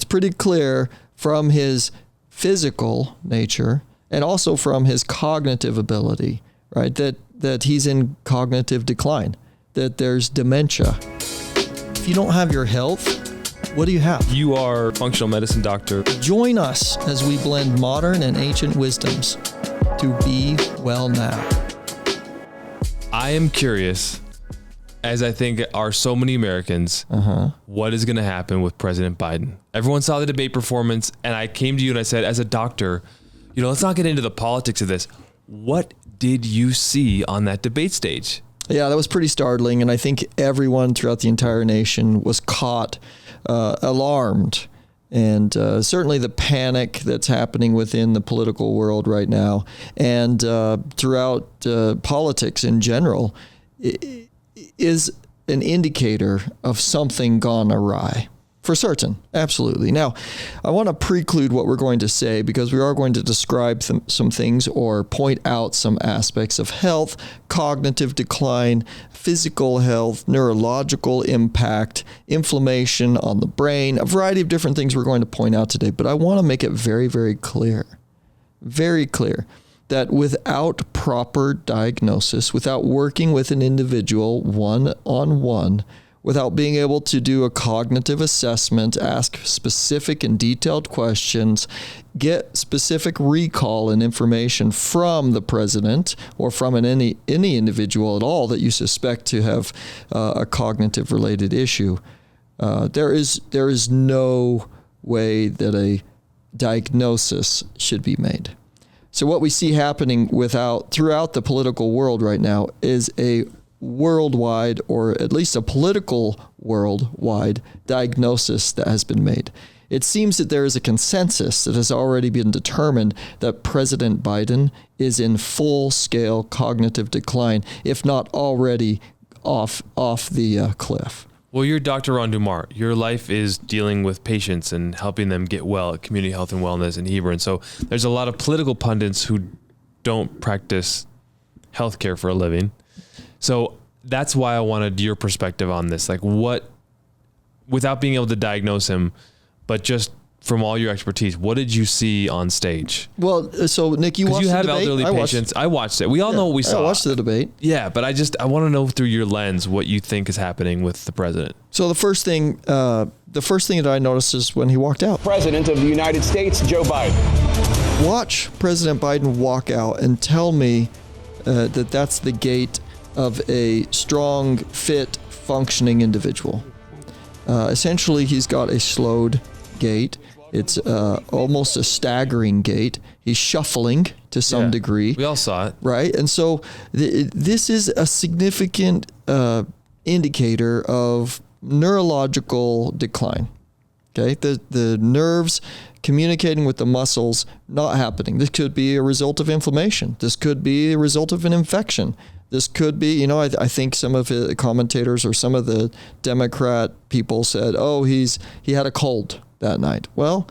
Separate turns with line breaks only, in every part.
pretty clear from his physical nature and also from his cognitive ability, right? That he's in cognitive decline, that there's dementia. If you don't have your health, what do you have?
You are a functional medicine doctor.
Join us as we blend modern and ancient wisdoms to be well now.
I am curious, as I think are so many Americans, what is going to happen with President Biden? Everyone saw the debate performance, and I came to you and I said, as a doctor, let's not get into the politics of this. What did you see on that debate stage?
Yeah, that was pretty startling, and I think everyone throughout the entire nation was caught alarmed, and certainly the panic that's happening within the political world right now, and throughout politics in general, is an indicator of something gone awry. For certain, absolutely. Now, I want to preclude what we're going to say because we are going to describe some things or point out some aspects of health, cognitive decline, physical health, neurological impact, inflammation on the brain, a variety of different things we're going to point out today. But I want to make it very, very clear, that without proper diagnosis, without working with an individual one-on-one, without being able to do a cognitive assessment, ask specific and detailed questions, get specific recall and information from the president or from any individual at all that you suspect to have a cognitive related issue, there is no way that a diagnosis should be made. So what we see happening throughout the political world right now is a worldwide, or at least a political worldwide diagnosis that has been made. It seems that there is a consensus that has already been determined that President Biden is in full-scale cognitive decline, if not already off the cliff.
Well, you're Dr. Dummar. Your life is dealing with patients and helping them get well at Community Health and Wellness and Heber. And so there's a lot of political pundits who don't practice healthcare for a living. So that's why I wanted your perspective on this. Like without being able to diagnose him, but just from all your expertise, what did you see on stage?
Well, so Nick, you watched the debate?
You have elderly patients. I watched it. We all know what we saw.
I watched the debate.
Yeah, but I want to know through your lens what you think is happening with the president.
So the first thing that I noticed is when he walked out.
President of the United States, Joe Biden.
Watch President Biden walk out and tell me that that's the gait of a strong, fit, functioning individual. Essentially, he's got a slowed gait. It's almost a staggering gait. He's shuffling to some degree.
We all saw it.
Right? And so this is a significant indicator of neurological decline. Okay? The nerves communicating with the muscles not happening. This could be a result of inflammation. This could be a result of an infection. This could be, I think some of the commentators or some of the Democrat people said, "Oh, he had a cold that night." Well,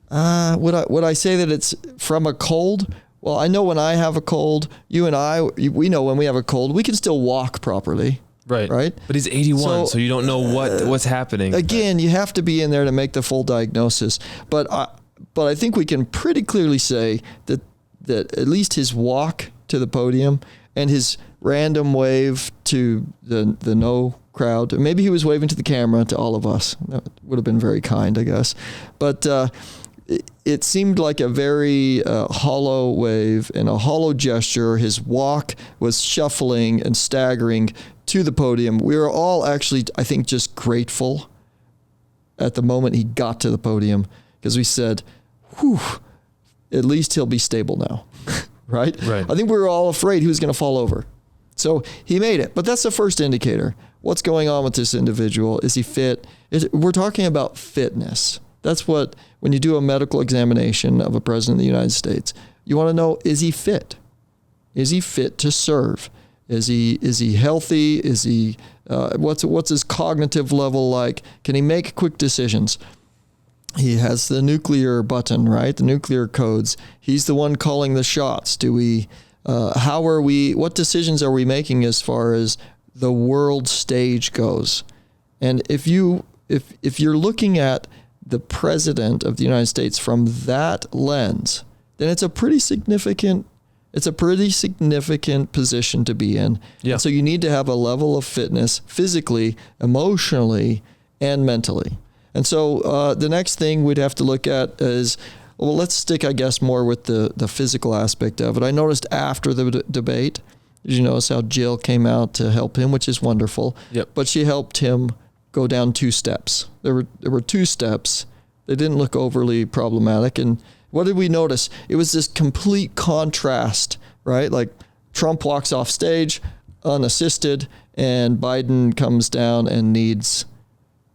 would I say that it's from a cold? Well, I know when I have a cold, you and I, we know when we have a cold, we can still walk properly. Right.
But he's 81, so you don't know what's happening.
Again, you have to be in there to make the full diagnosis. But I think we can pretty clearly say that at least his walk to the podium and his random wave to the no crowd. Maybe he was waving to the camera to all of us. That would have been very kind, I guess. But it seemed like a very hollow wave and a hollow gesture. His walk was shuffling and staggering to the podium. We were all actually, I think, just grateful at the moment he got to the podium because we said, whew, at least he'll be stable now. Right? I think we were all afraid he was going to fall over. So he made it. But that's the first indicator. What's going on with this individual? Is he fit? We're talking about fitness. That's what, when you do a medical examination of a president of the United States, you want to know, is he fit? Is he fit to serve? Is he healthy? Is he, what's his cognitive level like? Can he make quick decisions? He has the nuclear button, right? The nuclear codes. He's the one calling the shots. What decisions are we making as far as the world stage goes? And if you're looking at the president of the United States from that lens, then it's a pretty significant position to be in.
Yeah.
And so you need to have a level of fitness physically, emotionally, and mentally. And so the next thing we'd have to look at is, well, let's stick, I guess, more with the physical aspect of it. I noticed after the debate, did you notice how Jill came out to help him, which is wonderful.
Yep.
But she helped him go down 2 steps. There were 2 steps. They didn't look overly problematic. And what did we notice? It was this complete contrast, right? Like Trump walks off stage unassisted, and Biden comes down and needs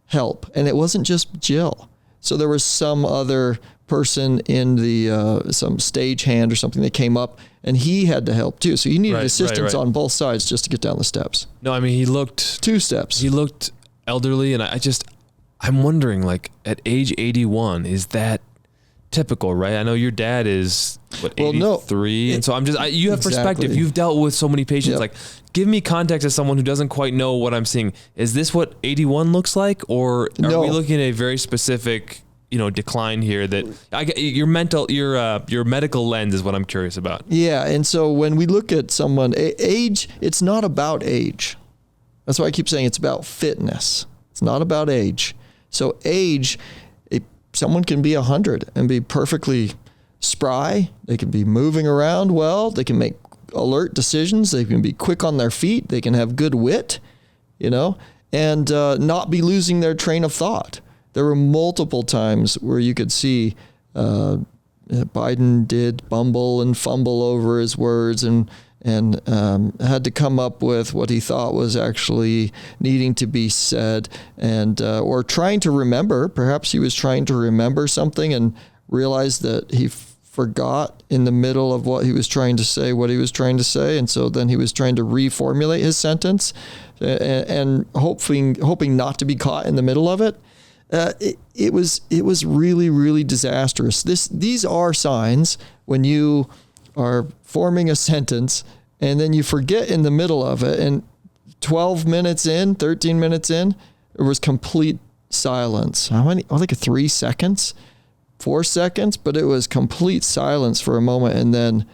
help. And it wasn't just Jill. So there was some other person in the some stagehand or something that came up, and he had to help too. So you needed assistance on both sides just to get down the steps.
No, I mean, he looked
2 steps.
He looked elderly, and I'm wondering, like, at age 81, is that typical, right? I know your dad is, 83, and so you have perspective. You've dealt with so many patients. Like, give me context as someone who doesn't quite know what I'm seeing. Is this what 81 looks like, or are we looking at a very specific, decline here? That your medical lens is what I'm curious about.
Yeah, and so when we look at someone, age, it's not about age. That's why I keep saying it's about fitness. It's not about age. So age, someone can be 100 and be perfectly spry. They can be moving around well. They can make alert decisions. They can be quick on their feet. They can have good wit, and not be losing their train of thought. There were multiple times where you could see Biden did bumble and fumble over his words and had to come up with what he thought was actually needing to be said, and or trying to remember. Perhaps he was trying to remember something and realized that he forgot in the middle of what he was trying to say, and so then he was trying to reformulate his sentence, and hoping not to be caught in the middle of it. It was really, really disastrous. These are signs when you are forming a sentence and then you forget in the middle of it, and 13 minutes in, there was complete silence. How many? Like 3 seconds, 4 seconds, but it was complete silence for a moment. And then,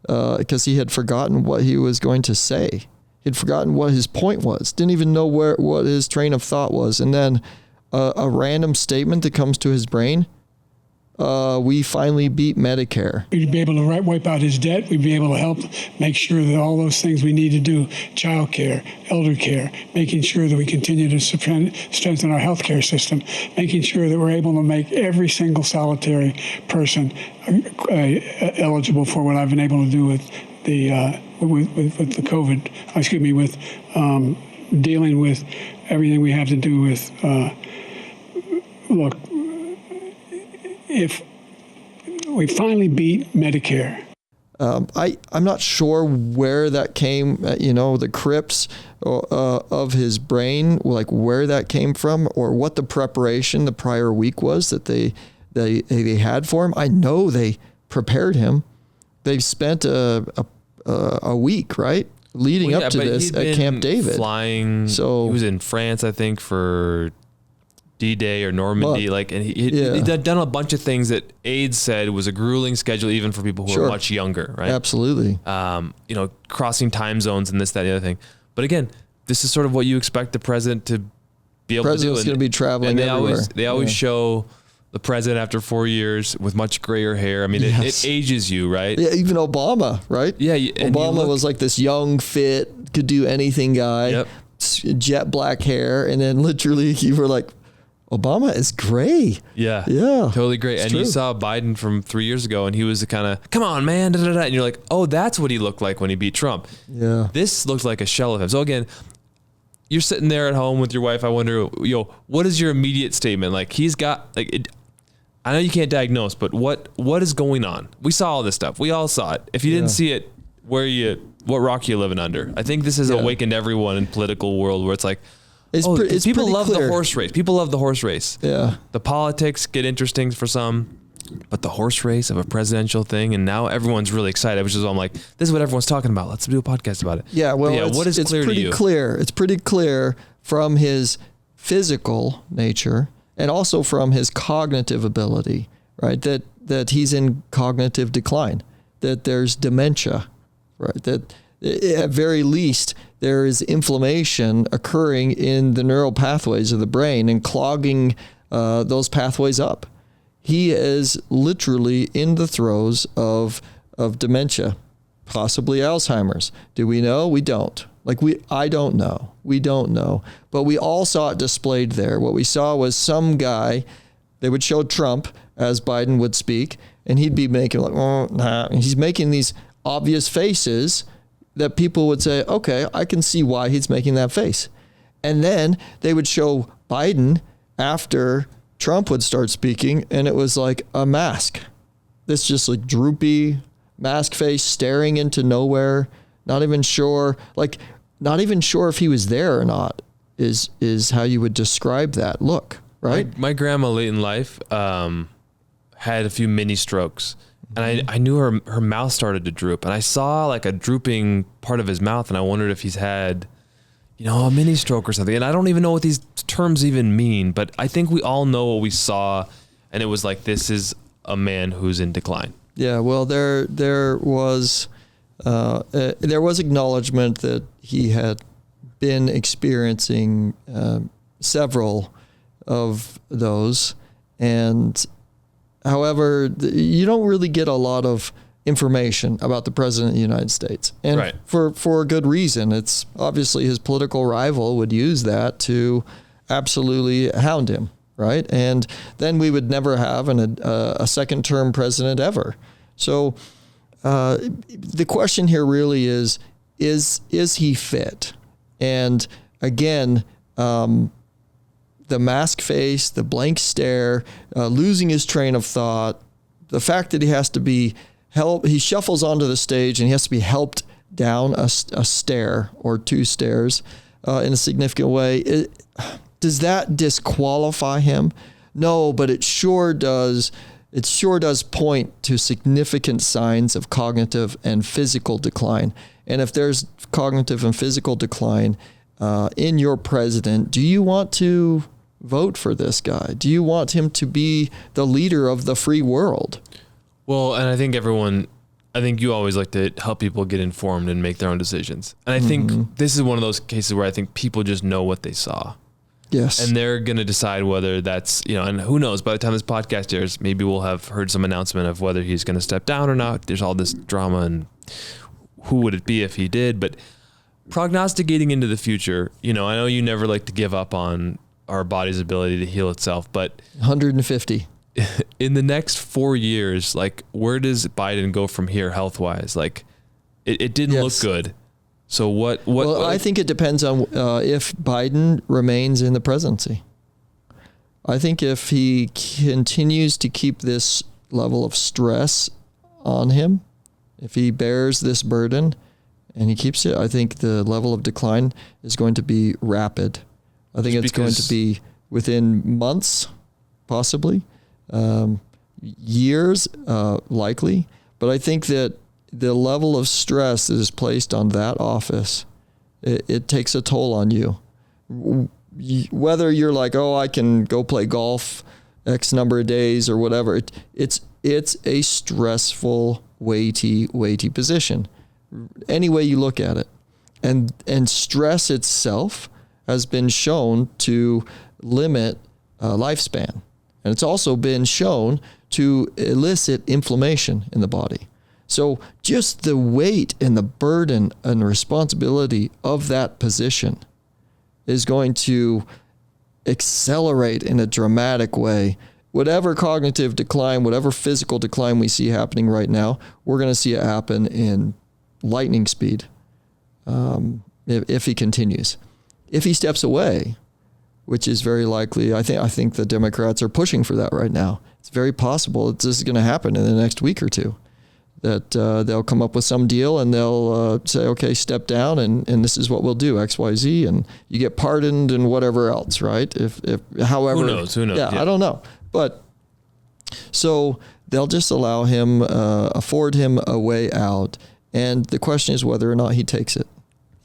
because he had forgotten what he was going to say, he'd forgotten what his point was, didn't even know what his train of thought was. And then a random statement that comes to his brain. We finally beat Medicare.
We'd be able to wipe out his debt. We'd be able to help make sure that all those things we need to do, child care, elder care, making sure that we continue to strengthen our healthcare system, making sure that we're able to make every single solitary person eligible for what I've been able to do with the COVID, with dealing with everything we have to do with, look, if we finally beat Medicare.
I'm not sure where that came, the crypts of his brain, like where that came from, or what the preparation the prior week was that they had for him. I know they prepared him. They've spent a week, right, leading up to this at Camp David.
Flying. So he was in France, I think, for D-Day or Normandy, and he'd done a bunch of things that aides said was a grueling schedule, even for people who are much younger, right?
Absolutely.
Crossing time zones and this, that, and the other thing. But again, this is sort of what you expect the president to be able to do. The
president's going to be traveling everywhere.
They always show the president after 4 years with much grayer hair. I mean, it ages you, right?
Yeah, even Obama, right?
Yeah.
Obama was like this young, fit, could do anything guy, jet black hair. And then literally you were like, Obama is gray.
Yeah. Totally great. And you saw Biden from 3 years ago, and he was the kind of, come on, man. Da, da, da. And you're like, oh, that's what he looked like when he beat Trump.
Yeah.
This looks like a shell of him. So again, you're sitting there at home with your wife. I wonder, what is your immediate statement? Like, he's got, I know you can't diagnose, but what is going on? We saw all this stuff. We all saw it. If you didn't see it, what rock you living under? I think this has awakened everyone in political world where it's like, people love the horse race. People love the horse race.
Yeah.
The politics get interesting for some, but the horse race of a presidential thing, and now everyone's really excited, which is why I'm like, this is what everyone's talking about. Let's do a podcast about it.
Yeah, well,
what is clear to you?
It's pretty clear from his physical nature and also from his cognitive ability, right? That he's in cognitive decline, that there's dementia, right? That at very least there is inflammation occurring in the neural pathways of the brain and clogging those pathways up. He is literally in the throes of dementia, possibly Alzheimer's. Do we know? We don't. I don't know. We don't know. But we all saw it displayed there. What we saw was some guy, they would show Trump as Biden would speak, and he'd be making and he's making these obvious faces that people would say, okay, I can see why he's making that face. And then they would show Biden after Trump would start speaking, and it was like a mask. This just like droopy mask face staring into nowhere, not even sure if he was there or not is how you would describe that look, right?
My grandma late in life had a few mini strokes, and I knew her mouth started to droop, and I saw like a drooping part of his mouth, and I wondered if he's had, a mini stroke or something. And I don't even know what these terms even mean, but I think we all know what we saw, and it was like, this is a man who's in decline. Yeah,
well, there was acknowledgement that he had been experiencing several of those, and however, you don't really get a lot of information about the president of the United States, and
right.
for a good reason. It's obviously his political rival would use that to absolutely hound him, right? And then we would never have a second-term president ever. So the question here really is he fit? And again, the mask face, the blank stare, losing his train of thought, the fact that he has to be he shuffles onto the stage and he has to be helped down a stair or two stairs in a significant way. Does that disqualify him? No, but it sure does. It sure does point to significant signs of cognitive and physical decline. And if there's cognitive and physical decline in your president, do you want to vote for this guy? Do you want him to be the leader of the free world?
Well, and I think you always like to help people get informed and make their own decisions. And I think this is one of those cases where I think people just know what they saw.
Yes.
And they're going to decide whether that's, and who knows, by the time this podcast airs, maybe we'll have heard some announcement of whether he's going to step down or not. There's all this drama and who would it be if he did, but prognosticating into the future, I know you never like to give up on our body's ability to heal itself, but
150.
In the next 4 years, like, where does Biden go from here health-wise? Like, it didn't look good. So what?
Well, I think it depends on if Biden remains in the presidency. I think if he continues to keep this level of stress on him, if he bears this burden and he keeps it, I think the level of decline is going to be rapid. I think it's going to be within months, possibly. Years, likely, but I think that the level of stress that is placed on that office, it takes a toll on you. Whether you're like, oh, I can go play golf X number of days or whatever, it's a stressful, weighty position. Any way you look at it, and stress itself has been shown to limit lifespan. And it's also been shown to elicit inflammation in the body. So just the weight and the burden and responsibility of that position is going to accelerate in a dramatic way. Whatever cognitive decline, whatever physical decline we see happening right now, we're going to see it happen in lightning speed if he continues. If he steps away, which is very likely. I think the Democrats are pushing for that right now. It's very possible that this is going to happen in the next week or two, that they'll come up with some deal and they'll say, okay, step down and this is what we'll do, X, Y, Z, and you get pardoned and whatever else, right? If however.
Who knows?
Yeah, I don't know. But so they'll just allow him, afford him a way out. And the question is whether or not he takes it.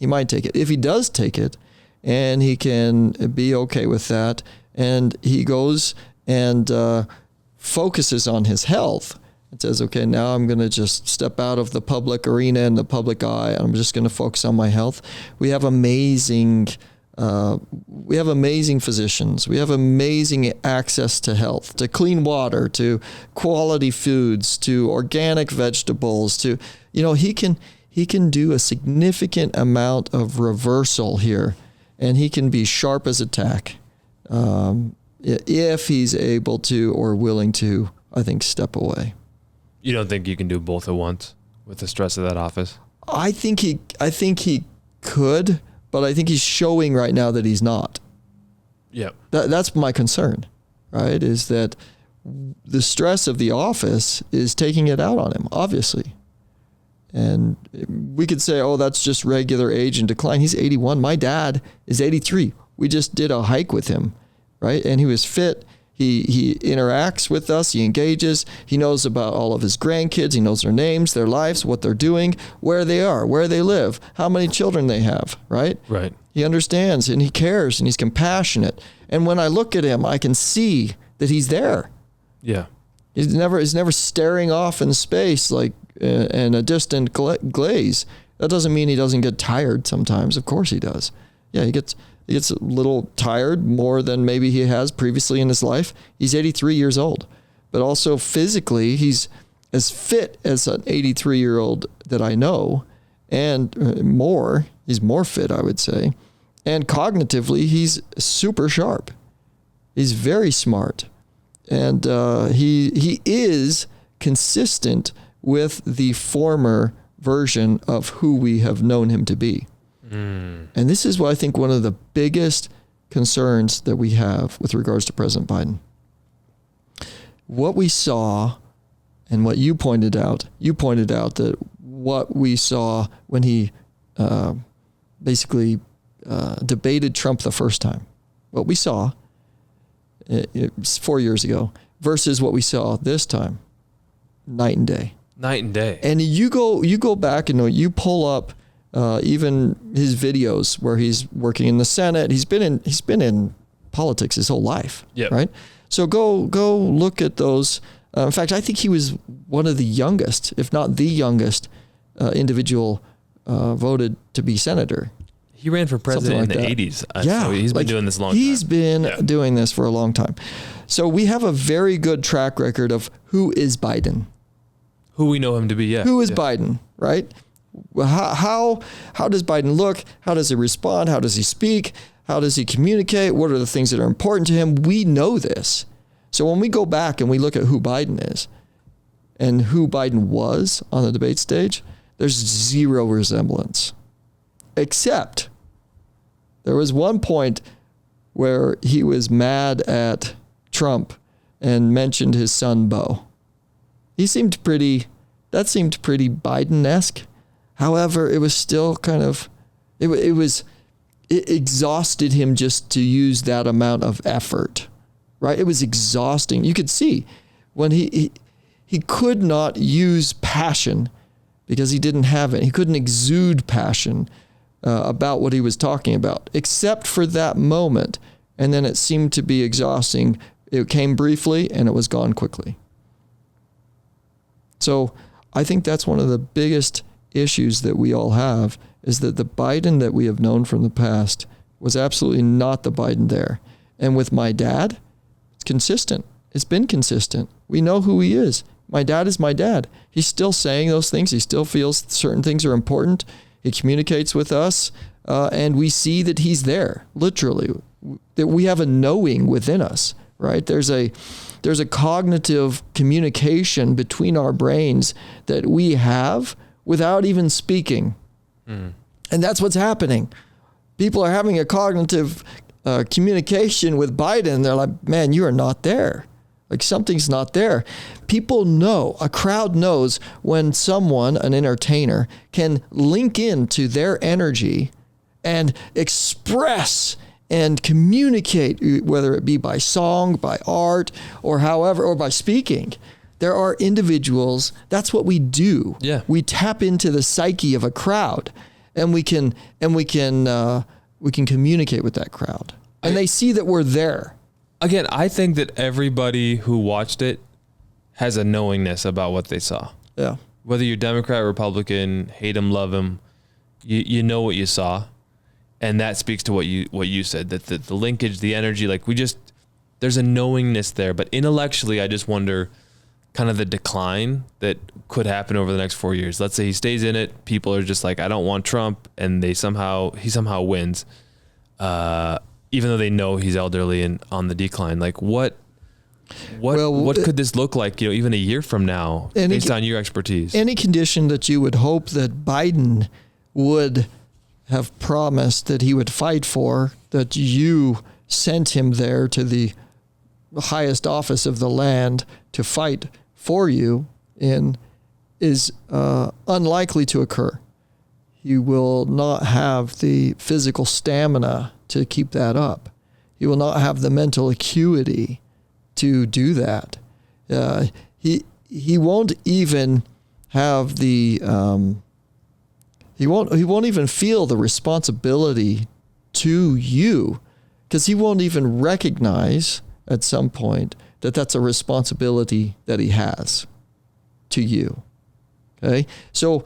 He might take it. If he does take it, and he can be okay with that and he goes and focuses on his health. It says, okay, now I'm going to just step out of the public arena and the public eye. I'm just going to focus on my health. We have amazing physicians. We have amazing access to health, to clean water, to quality foods, to organic vegetables, to, he can do a significant amount of reversal here, and he can be sharp as a tack if he's able to or willing to, I think, step away.
You don't think you can do both at once with the stress of that office?
I think he could, but I think he's showing right now that he's not.
Yep.
That's my concern, right? Is that the stress of the office is taking it out on him, obviously. And we could say, oh, that's just regular age and decline. He's 81. My dad is 83. We just did a hike with him, right? And he was fit. He interacts with us. He engages. He knows about all of his grandkids. He knows their names, their lives, what they're doing, where they are, where they live, how many children they have, right?
Right.
He understands and he cares and he's compassionate. And when I look at him, I can see that he's there.
Yeah.
He's never staring off in space like in a distant glaze. That doesn't mean he doesn't get tired sometimes. Of course he does. Yeah, he gets a little tired more than maybe he has previously in his life. He's 83 years old, but also physically he's as fit as an 83-year-old that I know, and he's more fit, I would say. And cognitively, he's super sharp. He's very smart. And he is consistent with the former version of who we have known him to be. And this is what I think one of the biggest concerns that we have with regards to President Biden. What we saw and what you pointed out that what we saw when he basically debated Trump the first time, what we saw 4 years ago versus what we saw this time, night and day.
Night and day.
And you go back and you pull up even his videos where he's working in the Senate. He's been in politics his whole life,
yep.
Right? So go look at those. In fact, I think he was one of the youngest, if not the youngest, individual voted to be senator.
He ran for president in the 80s.
Yeah.
So he's been doing this a long time.
He's been doing this for a long time. So we have a very good track record of who is Biden.
Who we know him to be, yeah.
Who is Biden, right? How does Biden look? How does he respond? How does he speak? How does he communicate? What are the things that are important to him? We know this. So when we go back and we look at who Biden is and who Biden was on the debate stage, there's zero resemblance. Except there was one point where he was mad at Trump and mentioned his son, Beau. That seemed pretty Biden-esque. However, it was still kind of, it exhausted him just to use that amount of effort, right? It was exhausting. You could see when he could not use passion because he didn't have it. He couldn't exude passion about what he was talking about, except for that moment. And then it seemed to be exhausting. It came briefly and it was gone quickly. So I think that's one of the biggest issues that we all have, is that the Biden that we have known from the past was absolutely not the Biden there. And with my dad, it's consistent. It's been consistent. We know who he is. My dad is my dad. He's still saying those things. He still feels certain things are important. He communicates with us, and we see that he's there, literally, that we have a knowing within us, right? There's a cognitive communication between our brains that we have without even speaking. And that's what's happening. People are having a cognitive communication with Biden. They're like, man, you are not there. Like something's not there. People know, a crowd knows when someone, an entertainer, can link into their energy and express and communicate, whether it be by song, by art, or however, or by speaking. There are individuals, that's what we do.
Yeah.
We tap into the psyche of a crowd, and we can communicate with that crowd. And they see that we're there.
Again, I think that everybody who watched it has a knowingness about what they saw.
Yeah.
Whether you're Democrat, Republican, hate him, love him, you know what you saw. And that speaks to what you said, that the linkage, the energy, like there's a knowingness there. But intellectually, I just wonder kind of the decline that could happen over the next 4 years. Let's say he stays in it. People are just like, I don't want Trump. And he somehow wins, even though they know he's elderly and on the decline. Like what could this look like, even a year from now, based on your expertise?
Any condition that you would hope that Biden would have promised that he would fight for, that you sent him there to the highest office of the land to fight for you in, is unlikely to occur. He will not have the physical stamina to keep that up. He will not have the mental acuity to do that. He won't even have the he won't even feel the responsibility to you, because he won't even recognize at some point that that's a responsibility that he has to you. Okay? So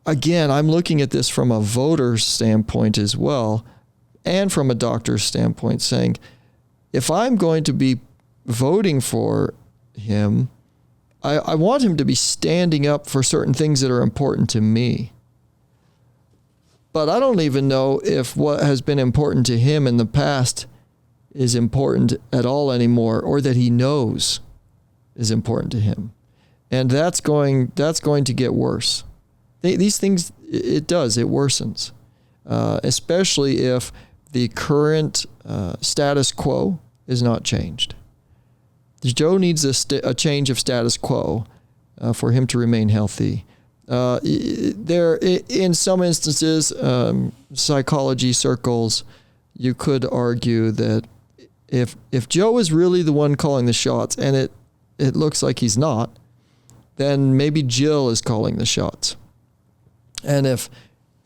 again, I'm looking at this from a voter's standpoint as well, and from a doctor's standpoint, saying, if I'm going to be voting for him, I want him to be standing up for certain things that are important to me. But I don't even know if what has been important to him in the past is important at all anymore, or that he knows is important to him. And that's going to get worse. These things, it worsens, especially if the current status quo is not changed. Joe needs a change of status quo for him to remain healthy. There, in some instances, psychology circles, you could argue that if Joe is really the one calling the shots, and it looks like he's not, then maybe Jill is calling the shots. And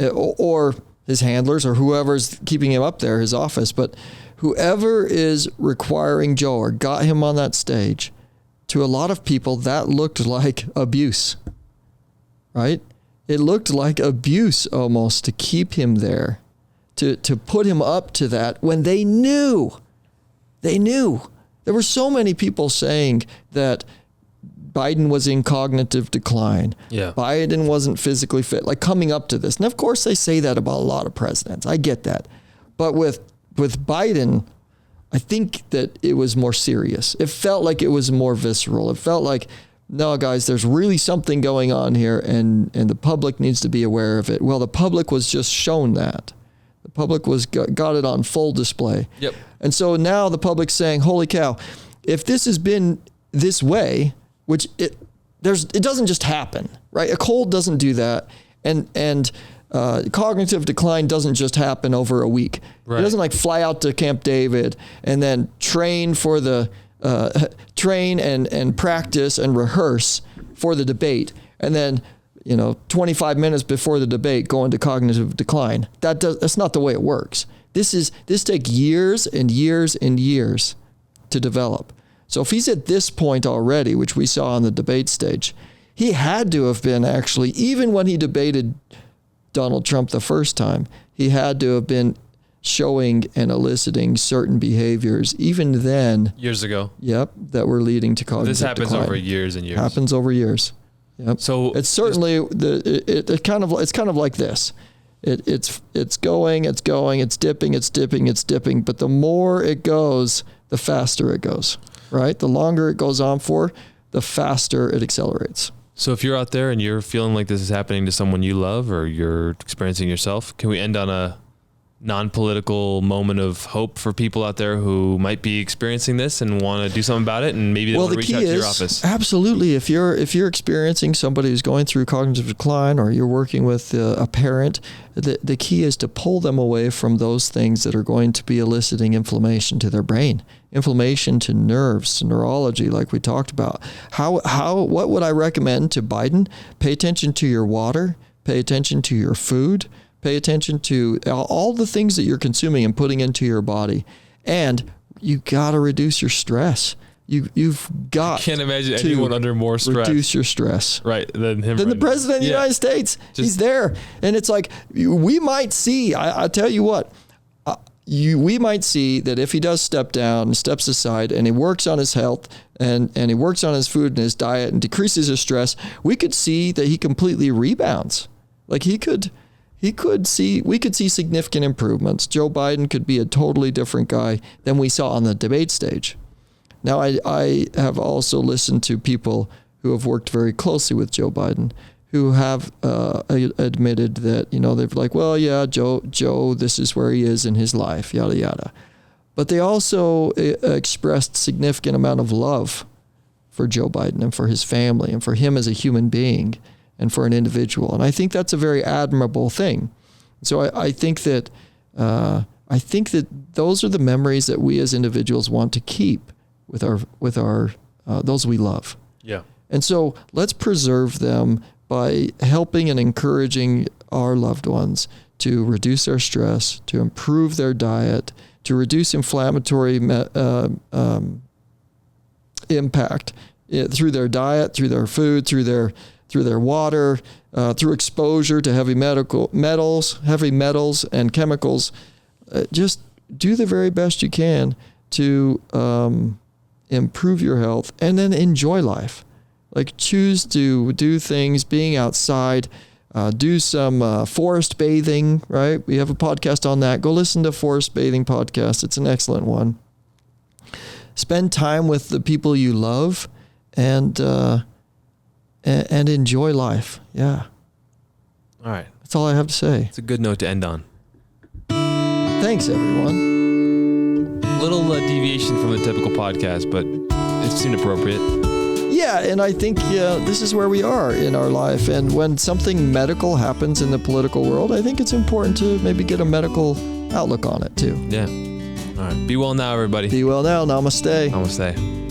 or his handlers, or whoever's keeping him up there, his office, but whoever is requiring Joe or got him on that stage, to a lot of people, that looked like abuse, right? It looked like abuse almost to keep him there, to put him up to that when they knew. There were so many people saying that Biden was in cognitive decline.
Yeah.
Biden wasn't physically fit, like coming up to this. And of course they say that about a lot of presidents. I get that. But with Biden, I think that it was more serious. It felt like it was more visceral. It felt like, no, guys, there's really something going on here, and the public needs to be aware of it. Well, the public was just shown that. The public got it on full display.
Yep.
And so now the public's saying, holy cow, if this has been this way, which it doesn't just happen, right? A cold doesn't do that. And cognitive decline doesn't just happen over a week. Right. It doesn't like fly out to Camp David and then train for the train and practice and rehearse for the debate, and then 25 minutes before the debate go into cognitive decline. That's not the way it works. This takes years and years and years to develop. So if he's at this point already, which we saw on the debate stage, he had to have been actually, even when he debated Donald Trump the first time, he had to have been showing and eliciting certain behaviors, even then.
Years ago.
Yep, that were leading to cognitive decline.
This happens over years and years.
Happens over years. Yep.
So
it's certainly it's kind of like this. It's going, it's dipping, but the more it goes, the faster it goes. Right? The longer it goes on for, the faster it accelerates.
So if you're out there and you're feeling like this is happening to someone you love, or you're experiencing yourself, can we end on a non-political moment of hope for people out there who might be experiencing this and want to do something about it, and maybe they want to reach out to your office?
Absolutely. If you're experiencing somebody who's going through cognitive decline, or you're working with a parent, the key is to pull them away from those things that are going to be eliciting inflammation to their brain, inflammation to nerves, to neurology, like we talked about. What would I recommend to Biden? Pay attention to your water, pay attention to your food, pay attention to all the things that you're consuming and putting into your body, and you got to reduce your stress. You've got.
Can't imagine anyone under more stress.
Reduce your stress.
Right, than him.
Than the president of the United States. He's there, and it's like we might see. I tell you what. We might see that if he does step down and steps aside and he works on his health and he works on his food and his diet and decreases his stress, we could see that he completely rebounds. Like we could see significant improvements. Joe Biden could be a totally different guy than we saw on the debate stage. Now, I have also listened to people who have worked very closely with Joe Biden who have admitted that, they're like, well, yeah, Joe, this is where he is in his life, yada, yada. But they also expressed significant amount of love for Joe Biden and for his family and for him as a human being and for an individual. And I think that's a very admirable thing. So I think that those are the memories that we as individuals want to keep with our those we love.
Yeah.
And so let's preserve them by helping and encouraging our loved ones to reduce their stress, to improve their diet, to reduce inflammatory impact through their diet, through their food, through their water, through exposure to heavy metals and chemicals. Just do the very best you can to improve your health and then enjoy life. Like choose to do things, being outside, do some forest bathing, right? We have a podcast on that. Go listen to Forest Bathing Podcast. It's an excellent one. Spend time with the people you love and enjoy life. Yeah.
All right.
That's all I have to say.
It's a good note to end on.
Thanks, everyone.
Little deviation from the typical podcast, but it seemed appropriate.
Yeah, and I think this is where we are in our life. And when something medical happens in the political world, I think it's important to maybe get a medical outlook on it too.
Yeah. All right. Be well now, everybody.
Be well now. Namaste.
Namaste.